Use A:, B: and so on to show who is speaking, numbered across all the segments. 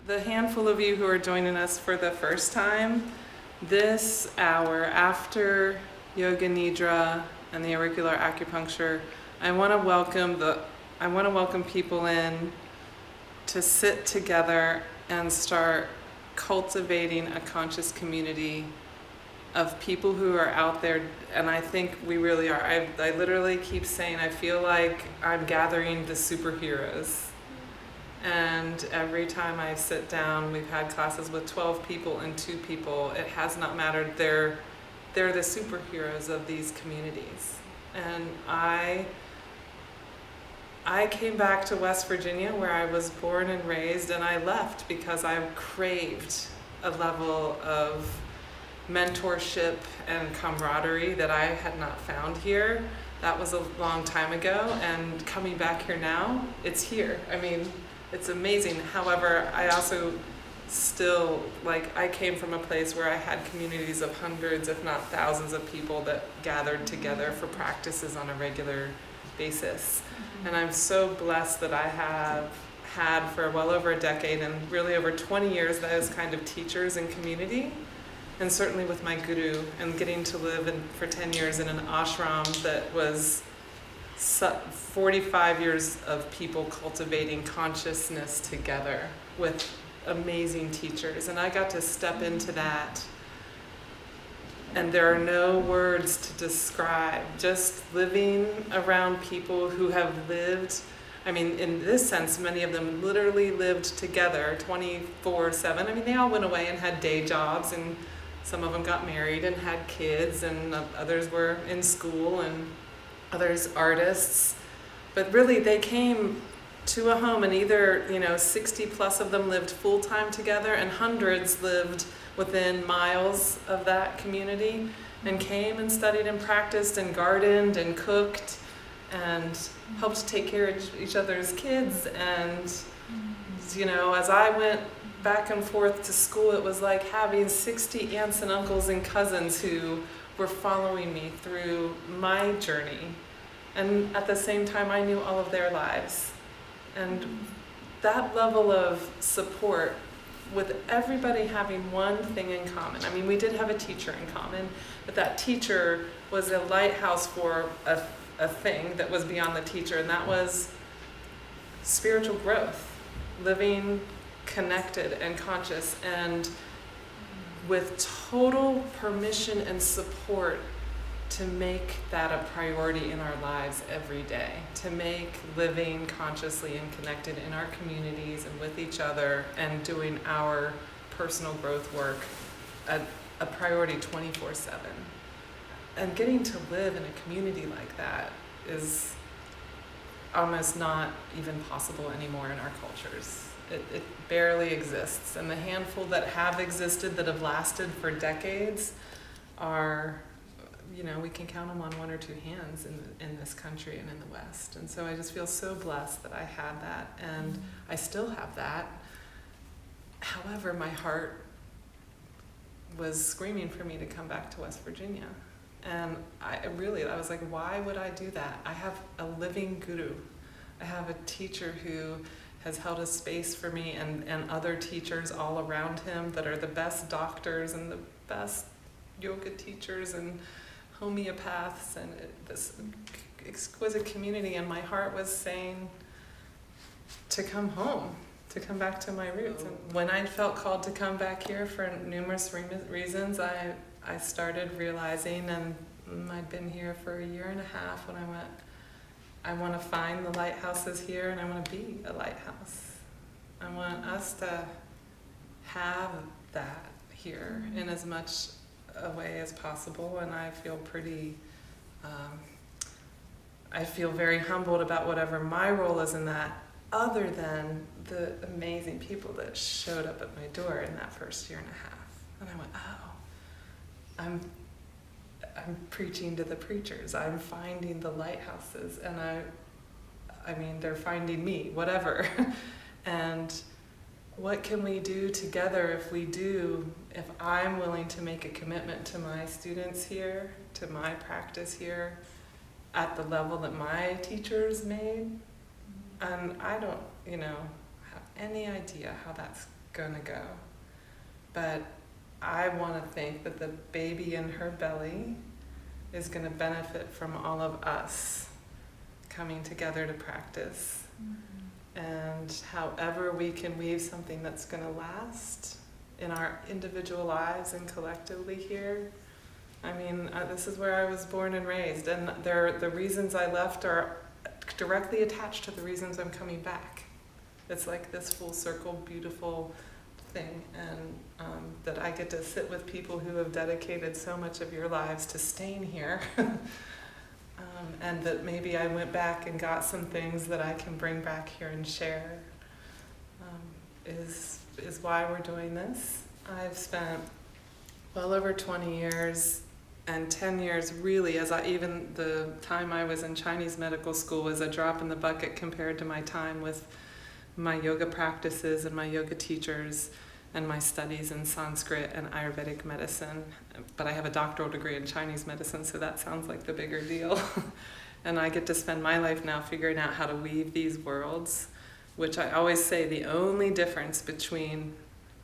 A: the handful of you who are joining us for the first time, this hour after Yoga Nidra and the auricular acupuncture, I want to welcome people in to sit together and start cultivating a conscious community of people who are out there, and I think we really are. I literally keep saying I feel like I'm gathering the superheroes. And every time I sit down, we've had classes with 12 people and 2 people. It has not mattered. They're the superheroes of these communities. And I came back to West Virginia, where I was born and raised, and I left because I craved a level of mentorship and camaraderie that I had not found here. That was a long time ago, and coming back here now, it's here. I mean, it's amazing. However, I also still, I came from a place where I had communities of hundreds, if not thousands of people that gathered together for practices on a regular basis. And I'm so blessed that I have had for well over a decade and really over 20 years those kind of teachers and community. And certainly with my guru, and getting to live for 10 years in an ashram that was 45 years of people cultivating consciousness together with amazing teachers. And I got to step into that. And there are no words to describe, just living around people who have lived, I mean, in this sense, many of them literally lived together 24/7. I mean, they all went away and had day jobs, and some of them got married and had kids, and others were in school, and others artists. But really, they came to a home, and either 60 plus of them lived full-time together, and hundreds lived within miles of that community, and came and studied and practiced and gardened and cooked and helped take care of each other's kids. And as I went back and forth to school, it was like having 60 aunts and uncles and cousins who were following me through my journey. And at the same time, I knew all of their lives. And that level of support, with everybody having one thing in common. I mean, we did have a teacher in common, but that teacher was a lighthouse for a thing that was beyond the teacher, and that was spiritual growth, living connected and conscious, and with total permission and support to make that a priority in our lives every day, to make living consciously and connected in our communities and with each other and doing our personal growth work a priority 24/7. And getting to live in a community like that is almost not even possible anymore in our cultures. It barely exists. And the handful that have existed, that have lasted for decades, are, we can count them on 1 or 2 hands in this country and in the West. And so I just feel so blessed that I had that, and I still have that. However, my heart was screaming for me to come back to West Virginia. And I was like, why would I do that? I have a living guru. I have a teacher who has held a space for me, and other teachers all around him that are the best doctors and the best yoga teachers and homeopaths, and this exquisite community. And my heart was saying to come home, to come back to my roots. And when I felt called to come back here for numerous reasons, I started realizing, and I'd been here for 1.5 years when I went, I want to find the lighthouses here, and I want to be a lighthouse. I want us to have that here in as much a way as possible, and I feel I feel very humbled about whatever my role is in that, other than the amazing people that showed up at my door in that first 1.5 years. And I went, I'm preaching to the preachers. I'm finding the lighthouses, and I mean, they're finding me, whatever. And what can we do together if I'm willing to make a commitment to my students here, to my practice here, at the level that my teachers made? And I don't, have any idea how that's gonna go. But I want to think that the baby in her belly is going to benefit from all of us coming together to practice. And however we can weave something that's going to last in our individual lives and collectively here. I mean, this is where I was born and raised, and the reasons I left are directly attached to the reasons I'm coming back. It's like this full circle, beautiful thing, and that I get to sit with people who have dedicated so much of your lives to staying here. And that maybe I went back and got some things that I can bring back here and share, is why we're doing this. I've spent well over 20 years, and 10 years really, even the time I was in Chinese medical school was a drop in the bucket compared to my time with my yoga practices and my yoga teachers and my studies in Sanskrit and Ayurvedic medicine. But I have a doctoral degree in Chinese medicine, so that sounds like the bigger deal. And I get to spend my life now figuring out how to weave these worlds, which I always say the only difference between,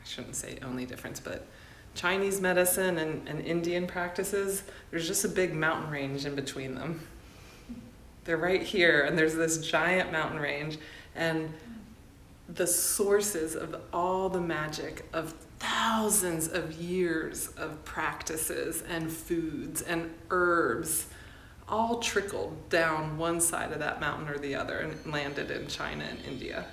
A: I shouldn't say only difference, but Chinese medicine and Indian practices, there's just a big mountain range in between them. They're right here, and there's this giant mountain range, and the sources of all the magic of thousands of years of practices and foods and herbs all trickled down one side of that mountain or the other and landed in China and India.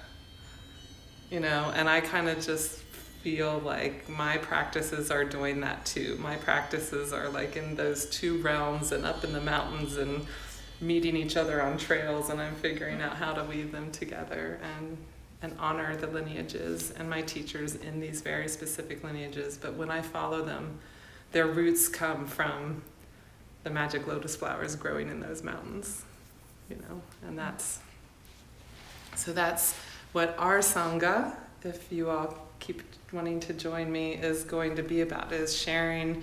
A: You know, and I kind of just feel like my practices are doing that too. My practices are like in those two realms and up in the mountains and meeting each other on trails, and I'm figuring out how to weave them together and honor the lineages and my teachers in these very specific lineages. But when I follow them, their roots come from the magic lotus flowers growing in those mountains, you know, and that's what our Sangha, if you all keep wanting to join me, is going to be about, is sharing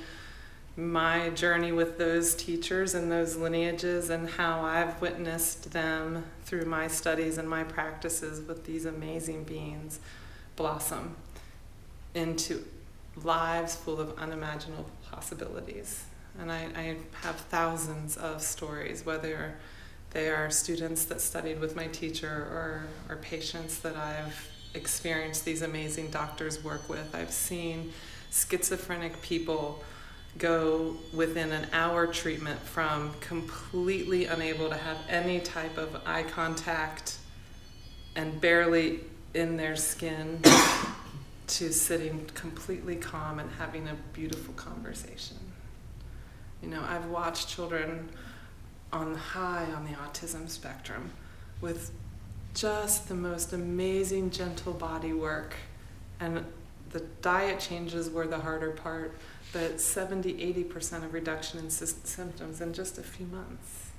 A: my journey with those teachers and those lineages and how I've witnessed them through my studies and my practices with these amazing beings blossom into lives full of unimaginable possibilities. And I have thousands of stories, whether they are students that studied with my teacher or patients that I've experienced these amazing doctors work with. I've seen schizophrenic people go within an hour treatment from completely unable to have any type of eye contact and barely in their skin to sitting completely calm and having a beautiful conversation. You know, I've watched children on the autism spectrum with just the most amazing gentle body work, and the diet changes were the harder part, but 70-80% of reduction in symptoms in just a few months.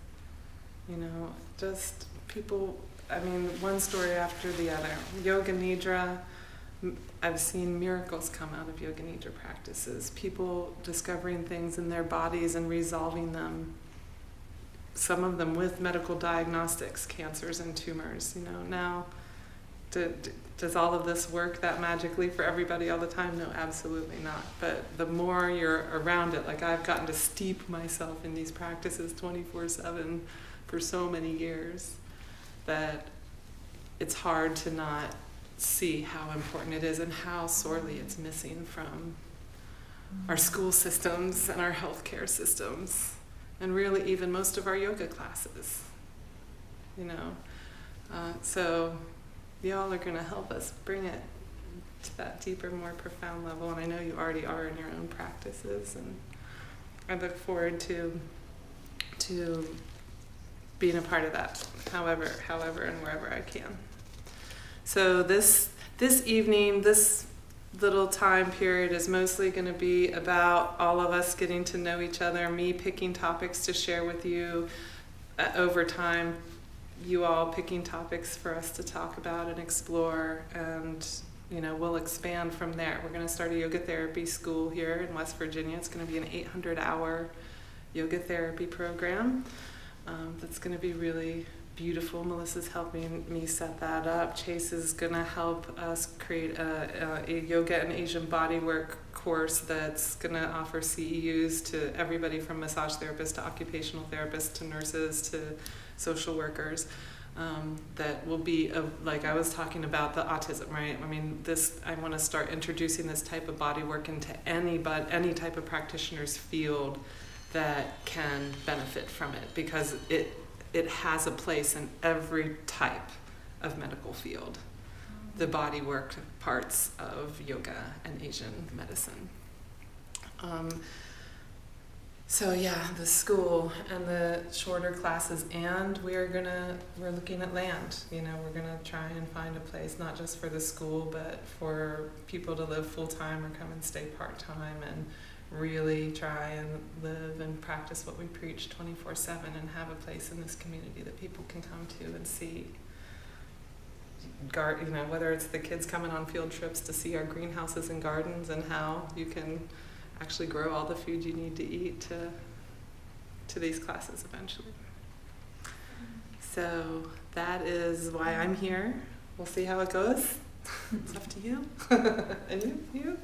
A: You know, just people, I mean, one story after the other. Yoga Nidra, I've seen miracles come out of Yoga Nidra practices, people discovering things in their bodies and resolving them, some of them with medical diagnostics, cancers and tumors. You know, now, does all of this work that magically for everybody all the time? No, absolutely not. But the more you're around it, like I've gotten to steep myself in these practices 24/7 for so many years, that it's hard to not see how important it is and how sorely it's missing from our school systems and our healthcare systems, and really even most of our yoga classes, you know. So y'all are going to help us bring it to that deeper, more profound level, and I know you already are in your own practices, and I look forward to being a part of that, however and wherever I can. So this evening, this little time period is mostly going to be about all of us getting to know each other, me picking topics to share with you over time, you all picking topics for us to talk about and explore, and you know, we'll expand from there. We're going to start a yoga therapy school here in West Virginia. It's going to be an 800-hour yoga therapy program that's going to be really beautiful. Melissa's helping me set that up. Chase is going to help us create a yoga and Asian bodywork course that's going to offer CEUs to everybody from massage therapists to occupational therapists to nurses to social workers. That will be, like I was talking about the autism, right? I mean, I want to start introducing this type of bodywork into any type of practitioner's field that can benefit from it, because it has a place in every type of medical field, the bodywork parts of yoga and Asian medicine. So yeah, the school and the shorter classes, and we're looking at land. We're gonna try and find a place not just for the school, but for people to live full time or come and stay part time, and really try and live and practice what we preach 24/7, and have a place in this community that people can come to and see. Whether it's the kids coming on field trips to see our greenhouses and gardens and how you can actually grow all the food you need to eat to these classes eventually. So that is why I'm here. We'll see how it goes. It's up to you. And you?